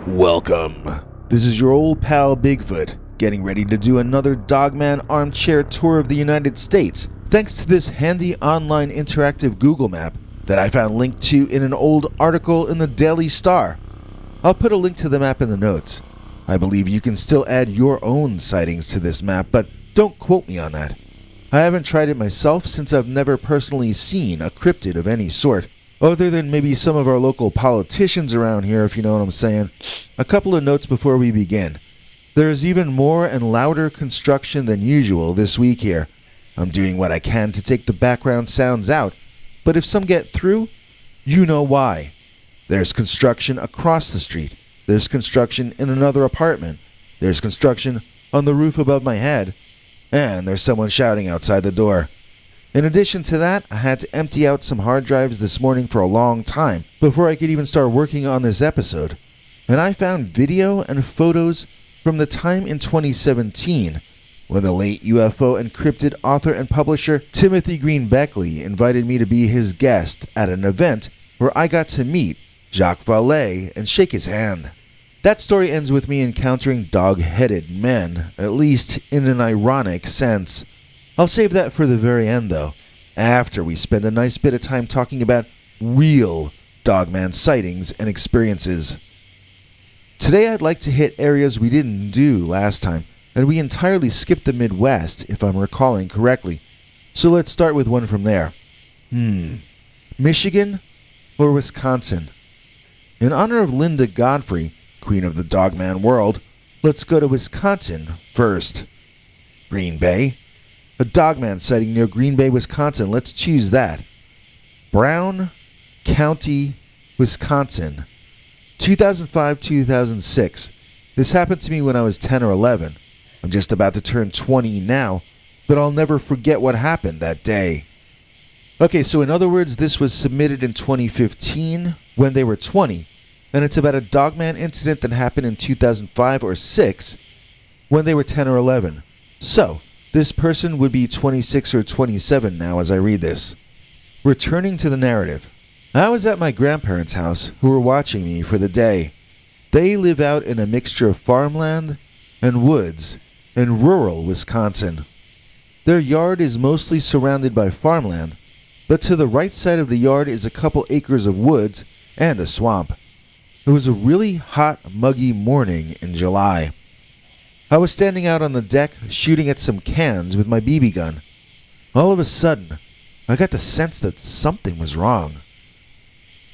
Welcome. This is your old pal Bigfoot, getting ready to do another Dogman armchair tour of the United States, thanks to this handy online interactive Google map that I found linked to in an old article in the Daily Star. I'll put a link to the map in the notes. I believe you can still add your own sightings to this map, but don't quote me on that. I haven't tried it myself since I've never personally seen a cryptid of any sort, other than maybe some of our local politicians around here, if you know what I'm saying. A couple of notes before we begin. There is even more and louder construction than usual this week here. I'm doing what I can to take the background sounds out, but if some get through, you know why. There's construction across the street. There's construction in another apartment. There's construction on the roof above my head. And there's someone shouting outside the door. In addition to that, I had to empty out some hard drives this morning for a long time before I could even start working on this episode. And I found video and photos from the time in 2017 when the late UFO and cryptid author and publisher Timothy Green Beckley invited me to be his guest at an event where I got to meet Jacques Vallée and shake his hand. That story ends with me encountering dog-headed men, at least in an ironic sense. I'll save that for the very end, though, after we spend a nice bit of time talking about real Dogman sightings and experiences. Today I'd like to hit areas we didn't do last time, and we entirely skipped the Midwest, if I'm recalling correctly. So let's start with one from there. Michigan or Wisconsin? In honor of Linda Godfrey, Queen of the Dogman world, let's go to Wisconsin first. Green Bay? A Dogman sighting near Green Bay, Wisconsin. Let's choose that. Brown County, Wisconsin. 2005-2006. This happened to me when I was 10 or 11. I'm just about to turn 20 now, but I'll never forget what happened that day. Okay, so in other words, this was submitted in 2015 when they were 20, and it's about a Dogman incident that happened in 2005 or 6 when they were 10 or 11. So, this person would be 26 or 27 now as I read this. Returning to the narrative. I was at my grandparents' house who were watching me for the day. They live out in a mixture of farmland and woods in rural Wisconsin. Their yard is mostly surrounded by farmland, but to the right side of the yard is a couple acres of woods and a swamp. It was a really hot, muggy morning in July. I was standing out on the deck shooting at some cans with my BB gun. All of a sudden, I got the sense that something was wrong.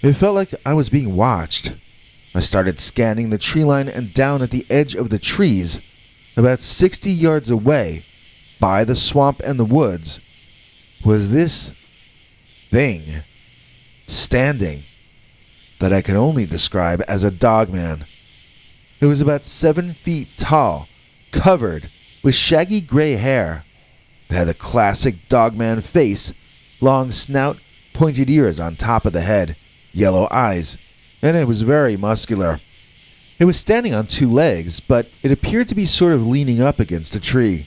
It felt like I was being watched. I started scanning the tree line, and down at the edge of the trees, about 60 yards away, by the swamp and the woods, was this thing standing that I can only describe as a Dogman. It was about 7 feet tall, covered with shaggy gray hair. It had a classic Dogman face, long snout, pointed ears on top of the head, yellow eyes, and it was very muscular. It was standing on 2 legs, but it appeared to be sort of leaning up against a tree.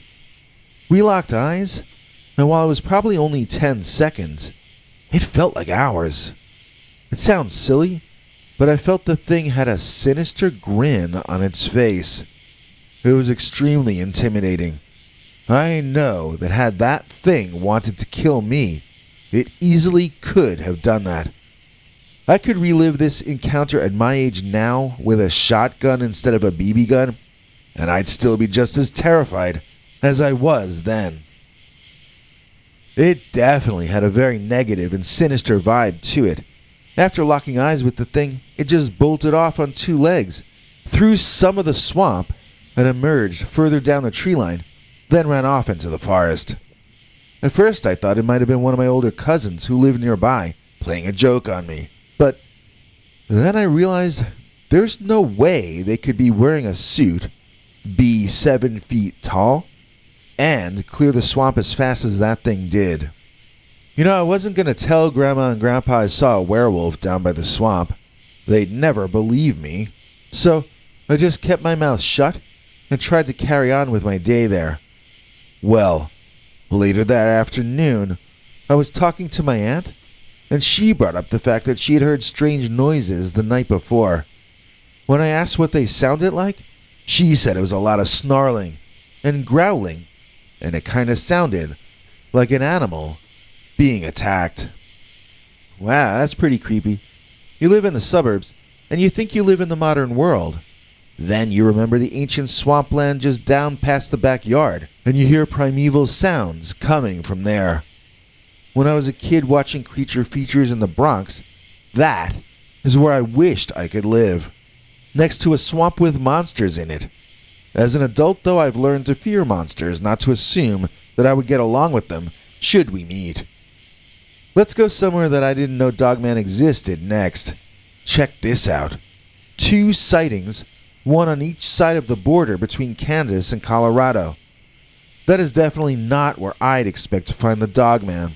We locked eyes, and while it was probably only 10 seconds, it felt like hours. It sounds silly, but I felt the thing had a sinister grin on its face. It was extremely intimidating. I know that had that thing wanted to kill me, it easily could have done that. I could relive this encounter at my age now with a shotgun instead of a BB gun, and I'd still be just as terrified as I was then. It definitely had a very negative and sinister vibe to it. After locking eyes with the thing, it just bolted off on 2 legs, through some of the swamp, and emerged further down the tree line, then ran off into the forest. At first I thought it might have been one of my older cousins who lived nearby, playing a joke on me. But then I realized there's no way they could be wearing a suit, be 7 feet tall, and clear the swamp as fast as that thing did. You know, I wasn't going to tell Grandma and Grandpa I saw a werewolf down by the swamp. They'd never believe me. So I just kept my mouth shut and tried to carry on with my day there. Well, later that afternoon, I was talking to my aunt, and she brought up the fact that she had heard strange noises the night before. When I asked what they sounded like, she said it was a lot of snarling and growling, and it kind of sounded like an animal being attacked. Wow, that's pretty creepy. You live in the suburbs, and you think you live in the modern world. Then you remember the ancient swampland just down past the backyard, and you hear primeval sounds coming from there. When I was a kid watching creature features in the Bronx, that is where I wished I could live. Next to a swamp with monsters in it. As an adult, though, I've learned to fear monsters, not to assume that I would get along with them should we meet. Let's go somewhere that I didn't know Dogman existed next. Check this out. 2 sightings, one on each side of the border between Kansas and Colorado. That is definitely not where I'd expect to find the Dogman.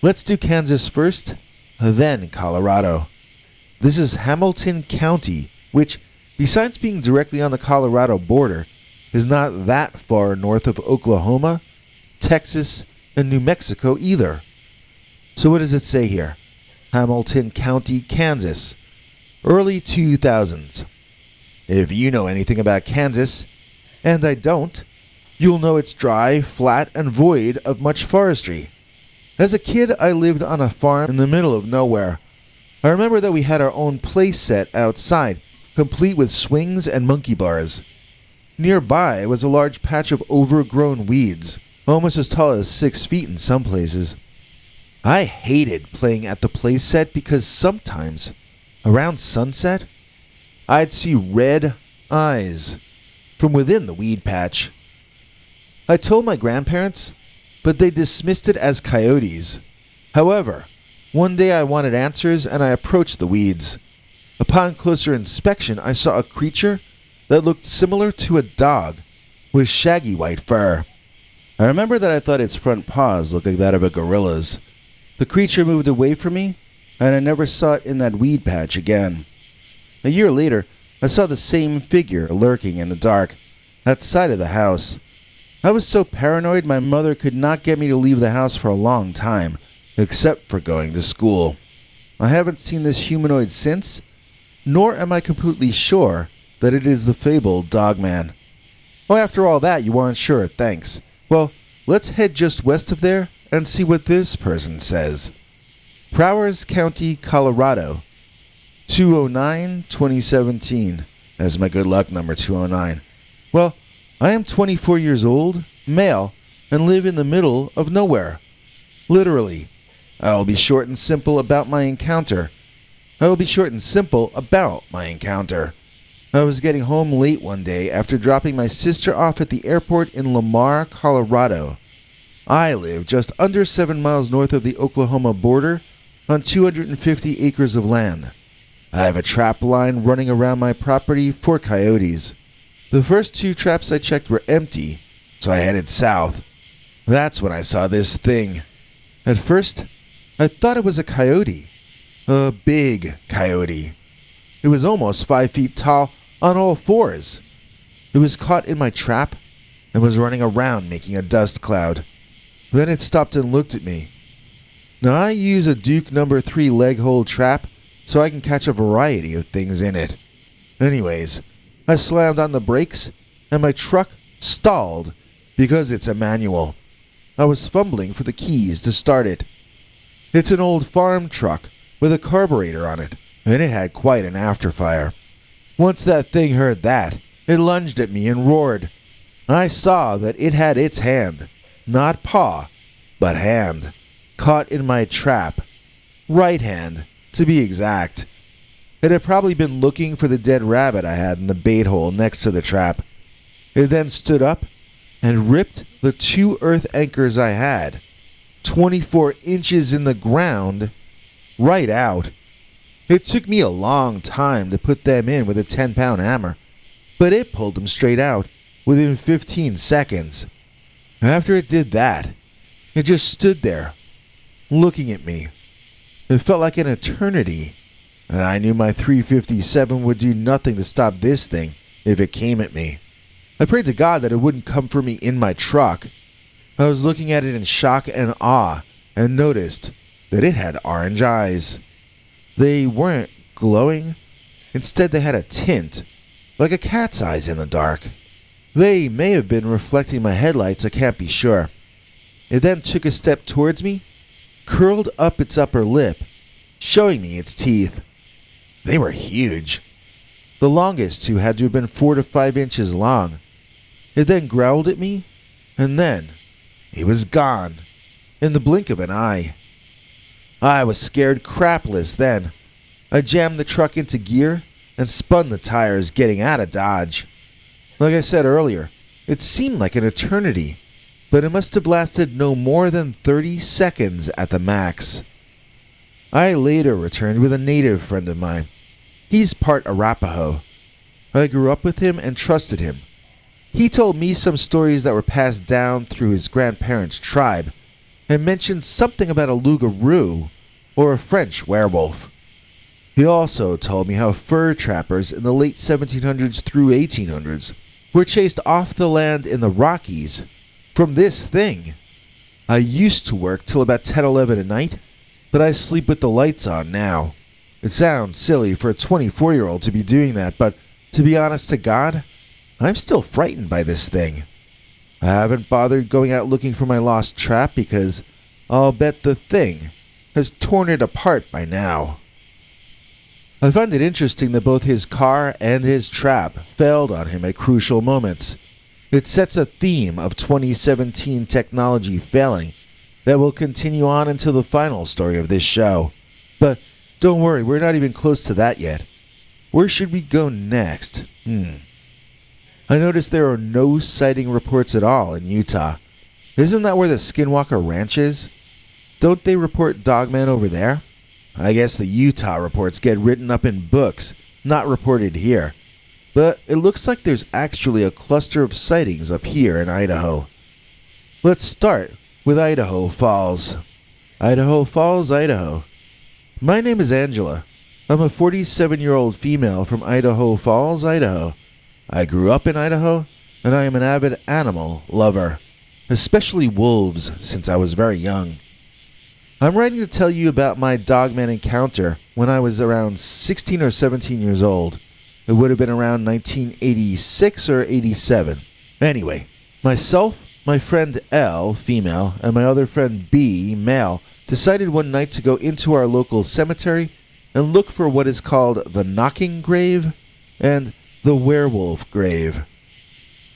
Let's do Kansas first, then Colorado. This is Hamilton County, which, besides being directly on the Colorado border, is not that far north of Oklahoma, Texas, and New Mexico either. So what does it say here? Hamilton County, Kansas. Early 2000s. If you know anything about Kansas, and I don't, you'll know it's dry, flat, and void of much forestry. As a kid, I lived on a farm in the middle of nowhere. I remember that we had our own play set outside, complete with swings and monkey bars. Nearby was a large patch of overgrown weeds, almost as tall as 6 feet in some places. I hated playing at the play set because sometimes, around sunset, I'd see red eyes from within the weed patch. I told my grandparents, but they dismissed it as coyotes. However, one day I wanted answers and I approached the weeds. Upon closer inspection, I saw a creature that looked similar to a dog with shaggy white fur. I remember that I thought its front paws looked like that of a gorilla's. The creature moved away from me, and I never saw it in that weed patch again. A year later, I saw the same figure lurking in the dark outside of the house. I was so paranoid my mother could not get me to leave the house for a long time, except for going to school. I haven't seen this humanoid since, nor am I completely sure that it is the fabled Dogman. Oh, after all that, you aren't sure, thanks. Well, let's head just west of there and see what this person says. Prowers County, Colorado, 209-2017. That's my good luck number, 209. Well, I am 24 years old, male, and live in the middle of nowhere. Literally. I will be short and simple about my encounter. I was getting home late one day after dropping my sister off at the airport in Lamar, Colorado. I live just under 7 miles north of the Oklahoma border on 250 acres of land. I have a trap line running around my property for coyotes. The first 2 traps I checked were empty, so I headed south. That's when I saw this thing. At first, I thought it was a coyote. A big coyote. It was almost 5 feet tall on all 4s. It was caught in my trap and was running around making a dust cloud. Then it stopped and looked at me. Now I use a Duke No. 3 leg hold trap so I can catch a variety of things in it. Anyways, I slammed on the brakes and my truck stalled because it's a manual. I was fumbling for the keys to start it. It's an old farm truck with a carburetor on it, and it had quite an afterfire. Once that thing heard that, it lunged at me and roared. I saw that it had its hand, not paw, but hand, caught in my trap. Right hand, to be exact. It had probably been looking for the dead rabbit I had in the bait hole next to the trap. It then stood up and ripped the 2 earth anchors I had, 24 inches in the ground, right out. It took me a long time to put them in with a 10-pound hammer, but it pulled them straight out within 15 seconds. After it did that, it just stood there, looking at me. It felt like an eternity, and I knew my .357 would do nothing to stop this thing if it came at me. I prayed to God that it wouldn't come for me in my truck. I was looking at it in shock and awe and noticed that it had orange eyes. They weren't glowing, Instead, they had a tint, like a cat's eyes in the dark. They may have been reflecting my headlights, I can't be sure. It then took a step towards me, curled up its upper lip, showing me its teeth. They were huge. The longest two had to have been 4 to 5 inches long. It then growled at me, and then he was gone, in the blink of an eye. I was scared crapless then. I jammed the truck into gear and spun the tires, getting out of Dodge. Like I said earlier, it seemed like an eternity, but it must have lasted no more than 30 seconds at the max. I later returned with a native friend of mine. He's part Arapaho. I grew up with him and trusted him. He told me some stories that were passed down through his grandparents' tribe, and mentioned something about a loup-garou, or a French werewolf. He also told me how fur trappers in the late 1700s through 1800s were chased off the land in the Rockies from this thing. I used to work till about 10-11 at night, but I sleep with the lights on now. It sounds silly for a 24-year-old to be doing that, but to be honest to God, I'm still frightened by this thing. I haven't bothered going out looking for my lost trap because I'll bet the thing has torn it apart by now. I find it interesting that both his car and his trap failed on him at crucial moments. It sets a theme of 2017 technology failing that will continue on until the final story of this show. But don't worry, we're not even close to that yet. Where should we go next? I noticed there are no sighting reports at all in Utah. Isn't that where the Skinwalker Ranch is? Don't they report Dogman over there? I guess the Utah reports get written up in books, not reported here. But it looks like there's actually a cluster of sightings up here in Idaho. Let's start with Idaho Falls. Idaho Falls, Idaho. My name is Angela. I'm a 47-year-old female from Idaho Falls, Idaho. I grew up in Idaho, and I am an avid animal lover, especially wolves, since I was very young. I'm writing to tell you about my Dogman encounter when I was around 16 or 17 years old. It would have been around 1986 or 87. Anyway, myself, my friend L, female, and my other friend B, male, decided one night to go into our local cemetery and look for what is called the knocking grave and the werewolf grave.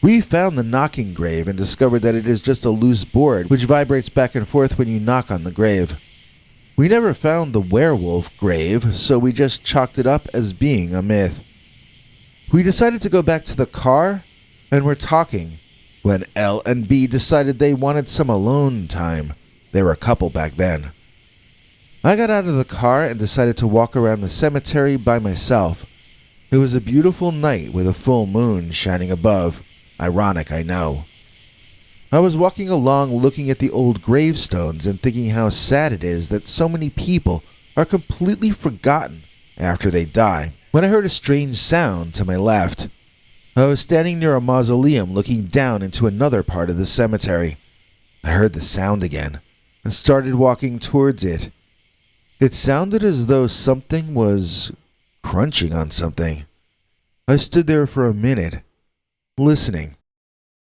We found the knocking grave and discovered that it is just a loose board which vibrates back and forth when you knock on the grave. We never found the werewolf grave, so we just chalked it up as being a myth. We decided to go back to the car and were talking when L and B decided they wanted some alone time. They were a couple back then. I got out of the car and decided to walk around the cemetery by myself. It was a beautiful night with a full moon shining above. Ironic, I know. I was walking along looking at the old gravestones and thinking how sad it is that so many people are completely forgotten after they die, when I heard a strange sound to my left. I was standing near a mausoleum looking down into another part of the cemetery. I heard the sound again and started walking towards it. It sounded as though something was crunching on something. I stood there for a minute, listening.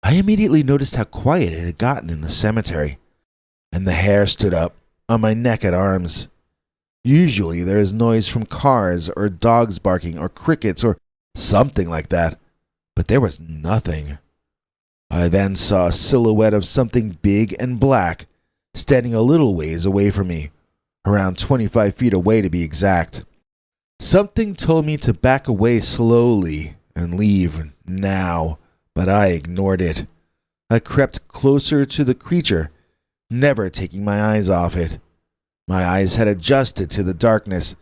I immediately noticed how quiet it had gotten in the cemetery, and the hair stood up on my neck and arms. Usually there is noise from cars or dogs barking or crickets or something like that, but there was nothing. I then saw a silhouette of something big and black standing a little ways away from me, around 25 feet away to be exact. Something told me to back away slowly and leave now, but I ignored it. I crept closer to the creature, never taking my eyes off it. My eyes had adjusted to the darkness,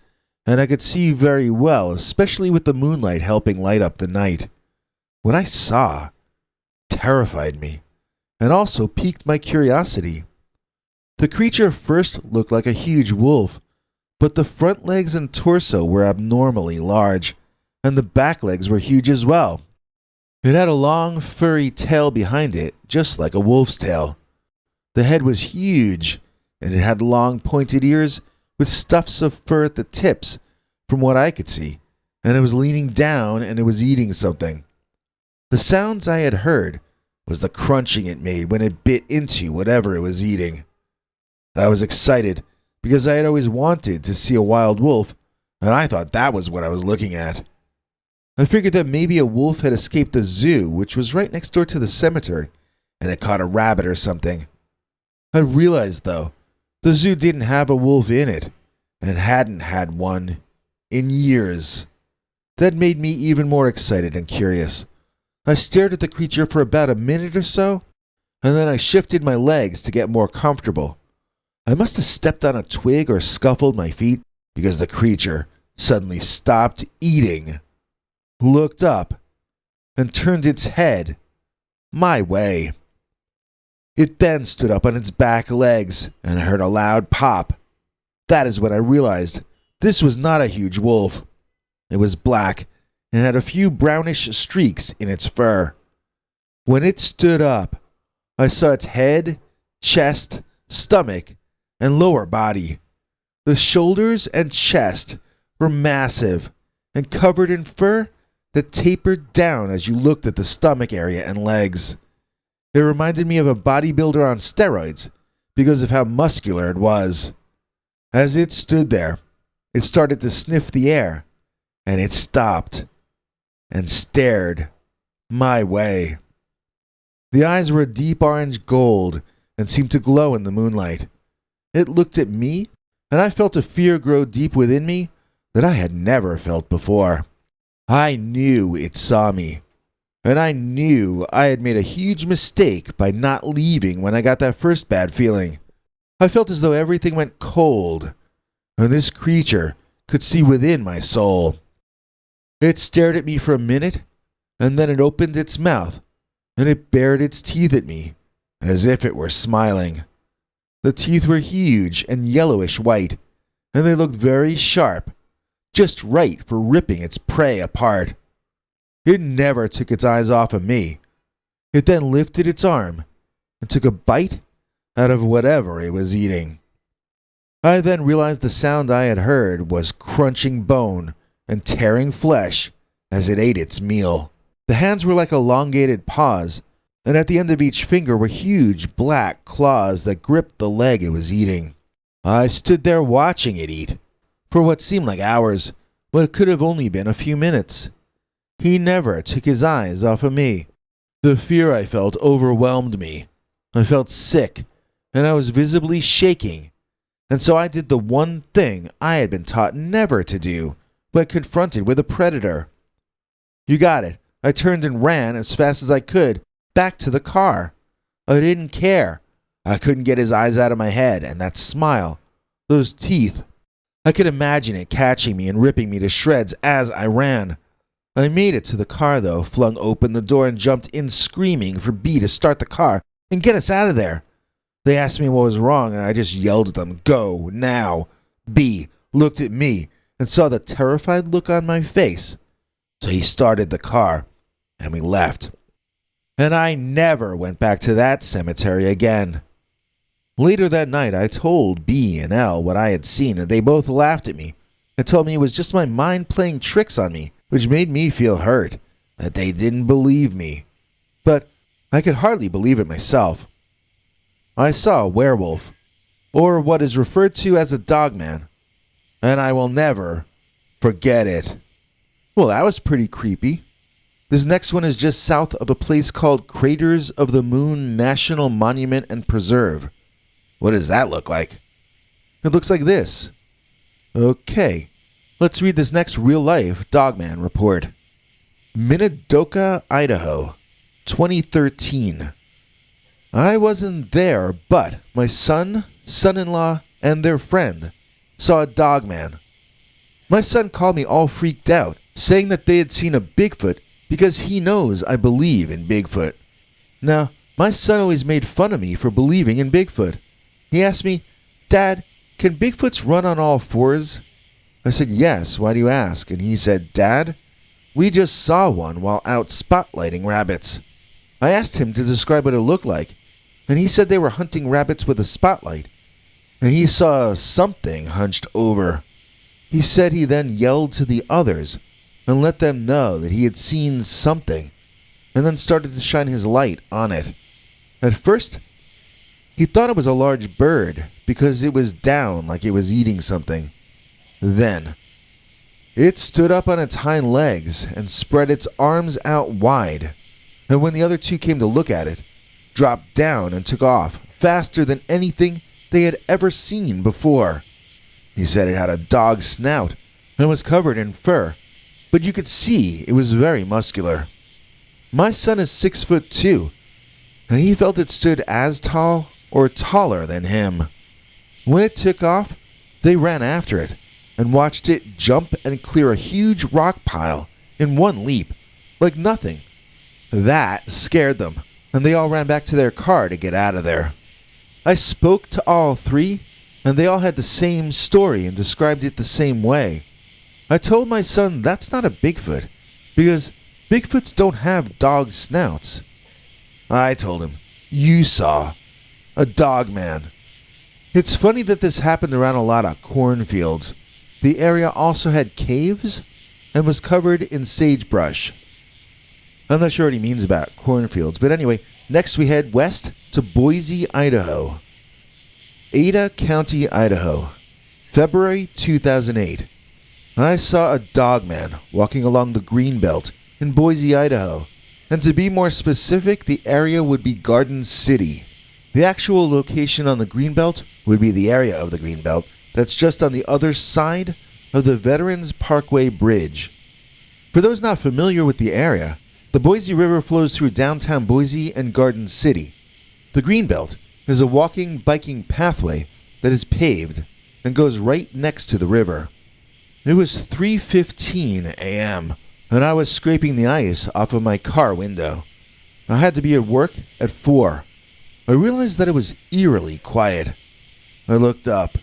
and I could see very well, especially with the moonlight helping light up the night. What I saw terrified me, and also piqued my curiosity. The creature first looked like a huge wolf, but the front legs and torso were abnormally large, and the back legs were huge as well. It had a long, furry tail behind it, just like a wolf's tail. The head was huge, and it had long, pointed ears with stuffs of fur at the tips, from what I could see, and it was leaning down and it was eating something. The sounds I had heard was the crunching it made when it bit into whatever it was eating. I was excited because I had always wanted to see a wild wolf, and I thought that was what I was looking at. I figured that maybe a wolf had escaped the zoo, which was right next door to the cemetery, and had caught a rabbit or something. I realized, though, the zoo didn't have a wolf in it, and hadn't had one in years. That made me even more excited and curious. I stared at the creature for about a minute or so, and then I shifted my legs to get more comfortable. I must have stepped on a twig or scuffled my feet because the creature suddenly stopped eating, looked up, and turned its head my way. It then stood up on its back legs, and I heard a loud pop. That is when I realized this was not a huge wolf. It was black and had a few brownish streaks in its fur. When it stood up, I saw its head, chest, stomach, and lower body. The shoulders and chest were massive and covered in fur that tapered down as you looked at the stomach area and legs. It reminded me of a bodybuilder on steroids because of how muscular it was. As it stood there, it started to sniff the air, and it stopped and stared my way. The eyes were a deep orange gold and seemed to glow in the moonlight. It looked at me, and I felt a fear grow deep within me that I had never felt before. I knew it saw me, and I knew I had made a huge mistake by not leaving when I got that first bad feeling. I felt as though everything went cold, and this creature could see within my soul. It stared at me for a minute, and then it opened its mouth, and it bared its teeth at me, as if it were smiling. The teeth were huge and yellowish white, and they looked very sharp, just right for ripping its prey apart. It never took its eyes off of me. It then lifted its arm and took a bite out of whatever it was eating. I then realized the sound I had heard was crunching bone and tearing flesh as it ate its meal. The hands were like elongated paws, and at the end of each finger were huge black claws that gripped the leg it was eating. I stood there watching it eat for what seemed like hours, but it could have only been a few minutes. He never took his eyes off of me. The fear I felt overwhelmed me. I felt sick, and I was visibly shaking, and so I did the one thing I had been taught never to do when confronted with a predator. You got it. I turned and ran as fast as I could back to the car. I didn't care. I couldn't get his eyes out of my head, and that smile, those teeth. I could imagine it catching me and ripping me to shreds as I ran. I made it to the car, though, flung open the door and jumped in screaming for B to start the car and get us out of there. They asked me what was wrong, and I just yelled at them, "Go, now!" B looked at me and saw the terrified look on my face. So he started the car, and we left. And I never went back to that cemetery again. Later that night, I told B and L what I had seen, and they both laughed at me and told me it was just my mind playing tricks on me, which made me feel hurt, that they didn't believe me. But I could hardly believe it myself. I saw a werewolf, or what is referred to as a Dogman, and I will never forget it. Well, that was pretty creepy. This next one is just south of a place called Craters of the Moon National Monument and Preserve. What does that look like? It looks like this. Okay, let's read this next real-life Dogman report. Minidoka, Idaho, 2013. I wasn't there, but my son, son-in-law, and their friend saw a Dogman. My son called me all freaked out, saying that they had seen a Bigfoot because he knows I believe in Bigfoot. Now, my son always made fun of me for believing in Bigfoot. He asked me, "Dad, can Bigfoots run on all fours?" I said, "Yes, why do you ask?" And he said, "Dad, we just saw one while out spotlighting rabbits." I asked him to describe what it looked like, and he said they were hunting rabbits with a spotlight, and he saw something hunched over. He said he then yelled to the others, and let them know that he had seen something, and then started to shine his light on it. At first, he thought it was a large bird because it was down like it was eating something. Then, it stood up on its hind legs and spread its arms out wide, and when the other two came to look at it, dropped down and took off faster than anything they had ever seen before. He said it had a dog snout and was covered in fur, but you could see it was very muscular. My son is 6'2", and he felt it stood as tall or taller than him. When it took off, they ran after it and watched it jump and clear a huge rock pile in one leap, like nothing. That scared them, and they all ran back to their car to get out of there. I spoke to all three, and they all had the same story and described it the same way. I told my son that's not a Bigfoot, because Bigfoots don't have dog snouts. I told him, you saw a Dogman. It's funny that this happened around a lot of cornfields. The area also had caves and was covered in sagebrush. I'm not sure what he means about cornfields, but anyway, next we head west to Boise, Idaho. Ada County, Idaho, February 2008. I saw a Dogman walking along the Greenbelt in Boise, Idaho, and to be more specific, the area would be Garden City. The actual location on the Greenbelt would be the area of the Greenbelt that's just on the other side of the Veterans Parkway Bridge. For those not familiar with the area, the Boise River flows through downtown Boise and Garden City. The Greenbelt is a walking, biking pathway that is paved and goes right next to the river. It was 3:15 a.m., and I was scraping the ice off of my car window. I had to be at work at 4. I realized that it was eerily quiet. I looked up,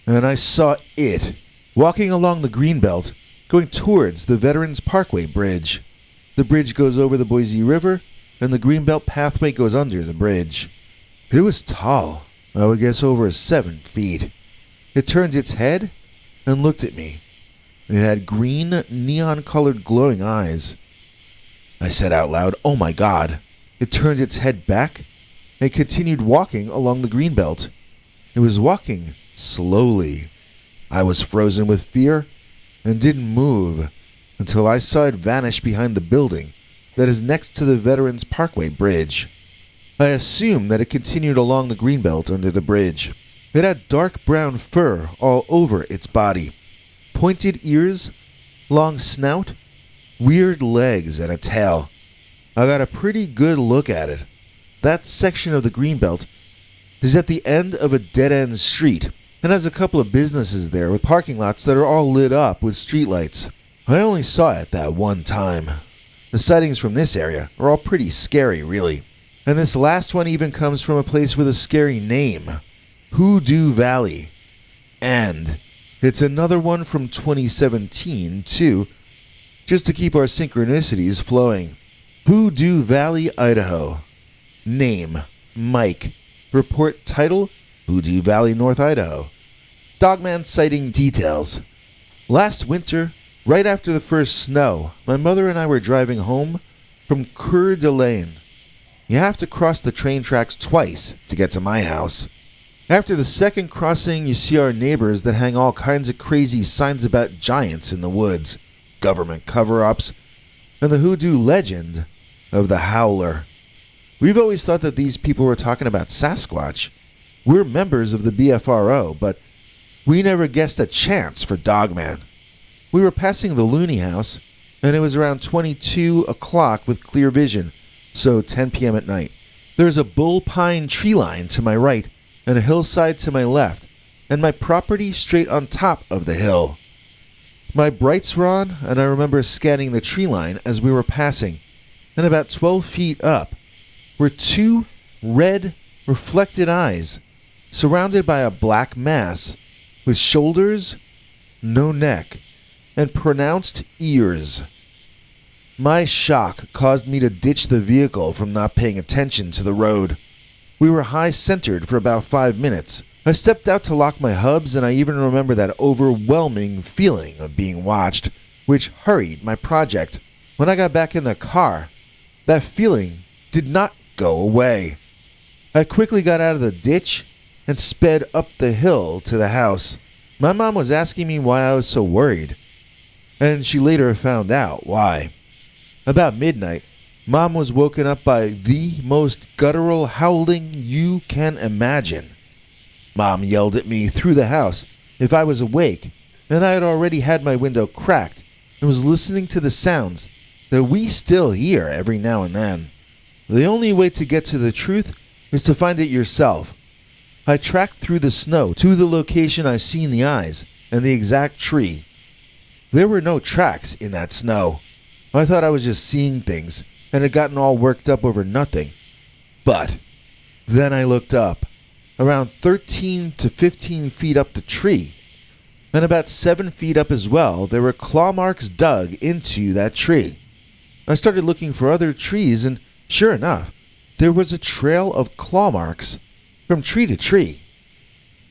and I saw it walking along the Greenbelt, going towards the Veterans Parkway Bridge. The bridge goes over the Boise River, and the Greenbelt pathway goes under the bridge. It was tall, I would guess over 7 feet. It turned its head and looked at me. It had green, neon-colored glowing eyes. I said out loud, "Oh my God." It turned its head back and continued walking along the Greenbelt. It was walking slowly. I was frozen with fear and didn't move until I saw it vanish behind the building that is next to the Veterans Parkway Bridge. I assumed that it continued along the Greenbelt under the bridge. It had dark brown fur all over its body, pointed ears, long snout, weird legs, and a tail. I got a pretty good look at it. That section of the Greenbelt is at the end of a dead-end street and has a couple of businesses there with parking lots that are all lit up with streetlights. I only saw it that one time. The sightings from this area are all pretty scary, really. And this last one even comes from a place with a scary name, Hoodoo Valley. And it's another one from 2017, too, just to keep our synchronicities flowing. Hoodoo Valley, Idaho. Name, Mike. Report title, Hoodoo Valley, North Idaho. Dogman sighting details. Last winter, right after the first snow, my mother and I were driving home from Coeur d'Alene. You have to cross the train tracks twice to get to my house. After the second crossing, you see our neighbors that hang all kinds of crazy signs about giants in the woods, government cover-ups, and the hoodoo legend of the Howler. We've always thought that these people were talking about Sasquatch. We're members of the BFRO, but we never guessed a chance for Dogman. We were passing the Looney House, and it was around 22 o'clock with clear vision, so 10 p.m. at night. There's a bull pine tree line to my right and a hillside to my left, and my property straight on top of the hill. My brights were on, and I remember scanning the tree line as we were passing, and about 12 feet up were 2 red, reflected eyes, surrounded by a black mass, with shoulders, no neck, and pronounced ears. My shock caused me to ditch the vehicle from not paying attention to the road. We were high-centered for about 5 minutes. I stepped out to lock my hubs, and I even remember that overwhelming feeling of being watched. which hurried my project. When I got back in the car, that feeling did not go away. I quickly got out of the ditch and sped up the hill to the house. My mom was asking me why I was so worried, and she later found out why. About midnight, Mom was woken up by the most guttural howling you can imagine. Mom yelled at me through the house if I was awake, and I had already had my window cracked and was listening to the sounds that we still hear every now and then. The only way to get to the truth is to find it yourself. I tracked through the snow to the location I seen the eyes and the exact tree. There were no tracks in that snow. I thought I was just seeing things and had gotten all worked up over nothing. But then I looked up, around 13 to 15 feet up the tree, and about 7 feet up as well, there were claw marks dug into that tree. I started looking for other trees, and sure enough, there was a trail of claw marks from tree to tree.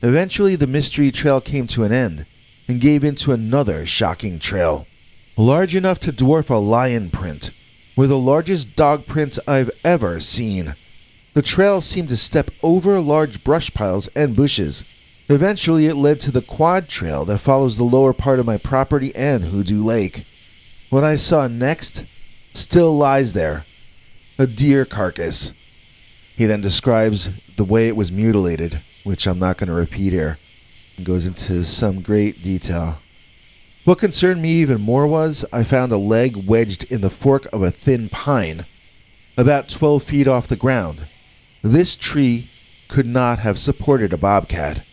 Eventually, the mystery trail came to an end and gave into another shocking trail, large enough to dwarf a lion print, with the largest dog prints I've ever seen. The trail seemed to step over large brush piles and bushes. Eventually, it led to the quad trail that follows the lower part of my property and Hoodoo Lake. What I saw next still lies there, a deer carcass. He then describes the way it was mutilated, which I'm not going to repeat here, and goes into some great detail. What concerned me even more was I found a leg wedged in the fork of a thin pine, about 12 feet off the ground. This tree could not have supported a bobcat.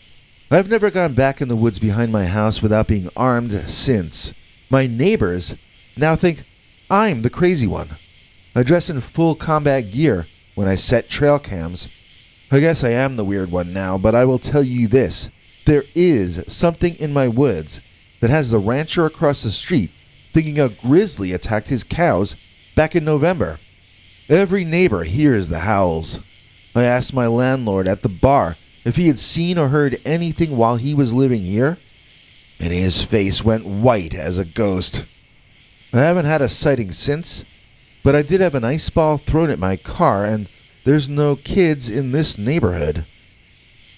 I've never gone back in the woods behind my house without being armed since. My neighbors now think I'm the crazy one. I dress in full combat gear when I set trail cams. I guess I am the weird one now, but I will tell you this. There is something in my woods that has the rancher across the street thinking a grizzly attacked his cows back in November. Every neighbor hears the howls. I asked my landlord at the bar if he had seen or heard anything while he was living here, and his face went white as a ghost. I haven't had a sighting since, but I did have an ice ball thrown at my car, and there's no kids in this neighborhood.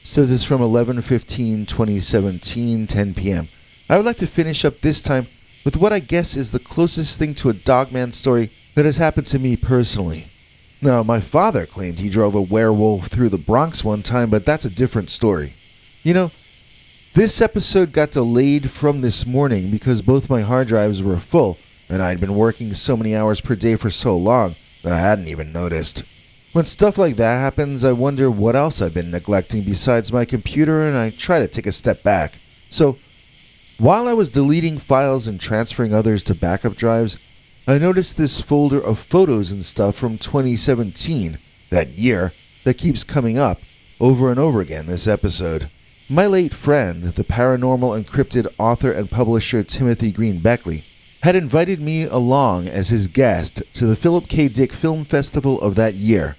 Says it's from 11/15/2017, 10 p.m. I would like to finish up this time with what I guess is the closest thing to a Dogman story that has happened to me personally. Now, my father claimed he drove a werewolf through the Bronx one time, but that's a different story. You know, this episode got delayed from this morning because both my hard drives were full, and I'd been working so many hours per day for so long that I hadn't even noticed. When stuff like that happens, I wonder what else I've been neglecting besides my computer, and I try to take a step back. So, while I was deleting files and transferring others to backup drives, I noticed this folder of photos and stuff from 2017, that year, that keeps coming up over and over again this episode. My late friend, the paranormal encrypted author and publisher Timothy Green Beckley, had invited me along as his guest to the Philip K. Dick Film Festival of that year.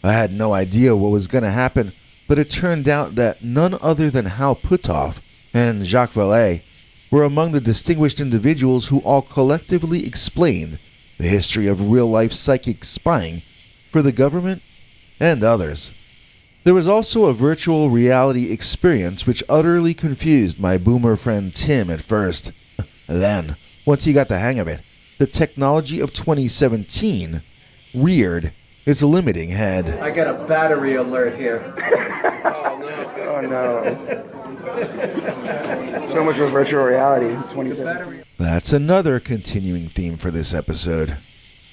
I had no idea what was going to happen, but it turned out that none other than Hal Puthoff and Jacques Vallée were among the distinguished individuals who all collectively explained the history of real-life psychic spying for the government and others. There was also a virtual reality experience which utterly confused my boomer friend Tim at first. Then, once he got the hang of it, the technology of 2017 reared its limiting head. I got a battery alert here. Oh no. So much for virtual reality in 2017. That's another continuing theme for this episode.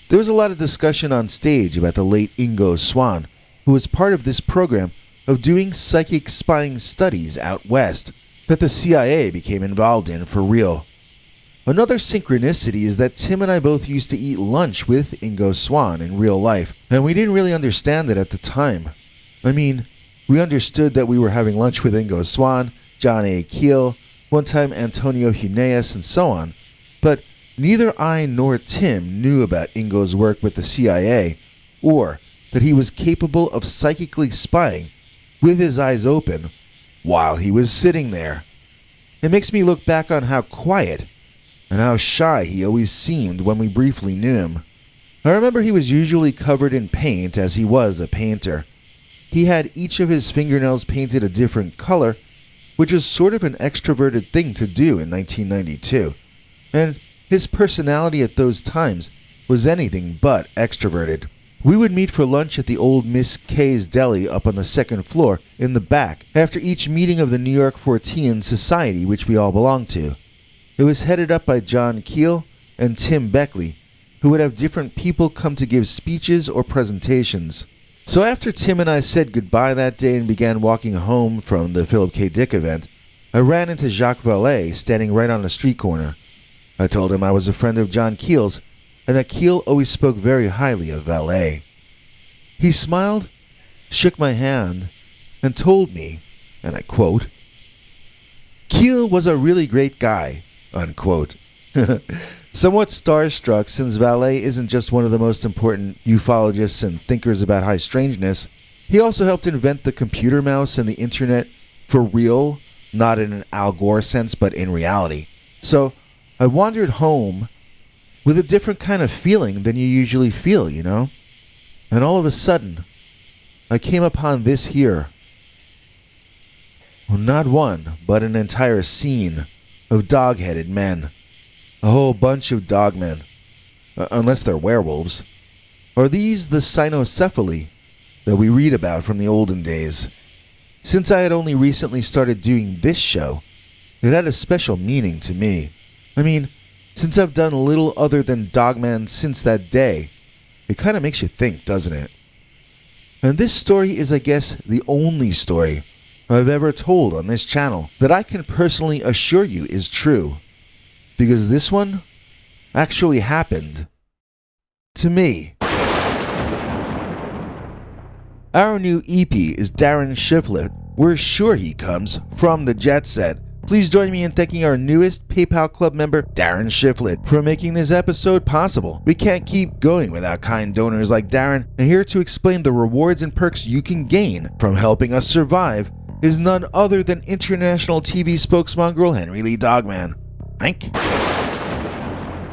There was a lot of discussion on stage about the late Ingo Swann, who was part of this program of doing psychic spying studies out west that the CIA became involved in for real. Another synchronicity is that Tim and I both used to eat lunch with Ingo Swann in real life, and we didn't really understand it at the time. I mean, we understood that we were having lunch with Ingo Swann, John A. Keel, one time Antonio Huneeus, and so on, but neither I nor Tim knew about Ingo's work with the CIA, or that he was capable of psychically spying with his eyes open while he was sitting there. It makes me look back on how quiet and how shy he always seemed when we briefly knew him. I remember he was usually covered in paint, as he was a painter. He had each of his fingernails painted a different color, which is sort of an extroverted thing to do in 1992. And his personality at those times was anything but extroverted. We would meet for lunch at the old Miss K's Deli up on the second floor in the back after each meeting of the New York Fortean Society, which we all belonged to. It was headed up by John Keel and Tim Beckley, who would have different people come to give speeches or presentations. So after Tim and I said goodbye that day and began walking home from the Philip K. Dick event, I ran into Jacques Vallée standing right on the street corner. I told him I was a friend of John Keel's, and that Keel always spoke very highly of Vallée. He smiled, shook my hand, and told me, and I quote, "Keel was a really great guy," unquote. Somewhat starstruck, since Vallée isn't just one of the most important ufologists and thinkers about high strangeness, he also helped invent the computer mouse and the internet for real, not in an Al Gore sense, but in reality. So I wandered home with a different kind of feeling than you usually feel, you know? And all of a sudden, I came upon this here. Well, not one, but an entire scene of dog-headed men. A whole bunch of dogmen. Unless they're werewolves. Are these the cynocephaly that we read about from the olden days? Since I had only recently started doing this show, it had a special meaning to me. I mean, since I've done little other than Dogman since that day, it kind of makes you think, doesn't it? And this story is, I guess, the only story I've ever told on this channel that I can personally assure you is true. Because this one actually happened to me. Our new EP is Darren Shiflett. We're sure he comes from the Jet Set. Please join me in thanking our newest PayPal Club member, Darren Shiflett, for making this episode possible. We can't keep going without kind donors like Darren, and here to explain the rewards and perks you can gain from helping us survive is none other than international TV spokesmongrel Henry Lee Dogman. Hank?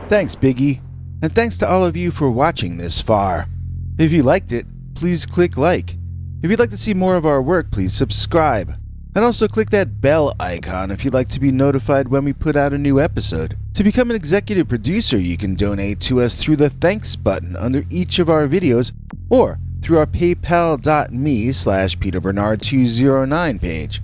Thanks, Biggie, and thanks to all of you for watching this far. If you liked it, please click like. If you'd like to see more of our work, please subscribe. And also click that bell icon if you'd like to be notified when we put out a new episode. To become an executive producer, you can donate to us through the thanks button under each of our videos or through our paypal.me/PeterBernard209 page.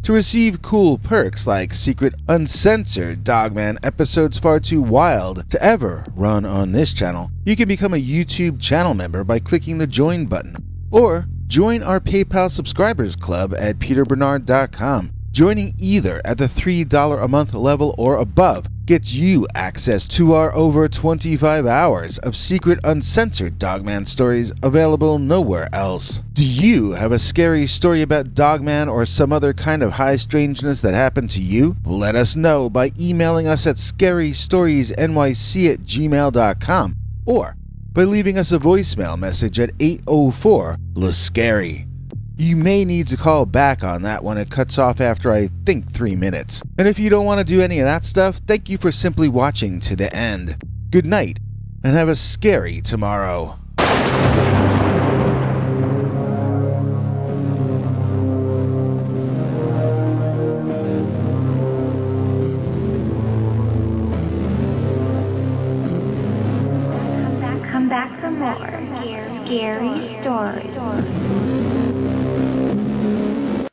To receive cool perks like secret uncensored Dogman episodes far too wild to ever run on this channel, you can become a YouTube channel member by clicking the join button. Or join our PayPal subscribers club at peterbernard.com. Joining either at the $3 a month level or above gets you access to our over 25 hours of secret uncensored Dogman stories available nowhere else. Do you have a scary story about Dogman or some other kind of high strangeness that happened to you? Let us know by emailing us at scarystoriesnyc@gmail.com or by leaving us a voicemail message at 804-LA-SCARY. You may need to call back on that one. It cuts off after, I think, 3 minutes. And if you don't want to do any of that stuff, thank you for simply watching to the end. Good night, and have a scary tomorrow. Come back for more scary stories.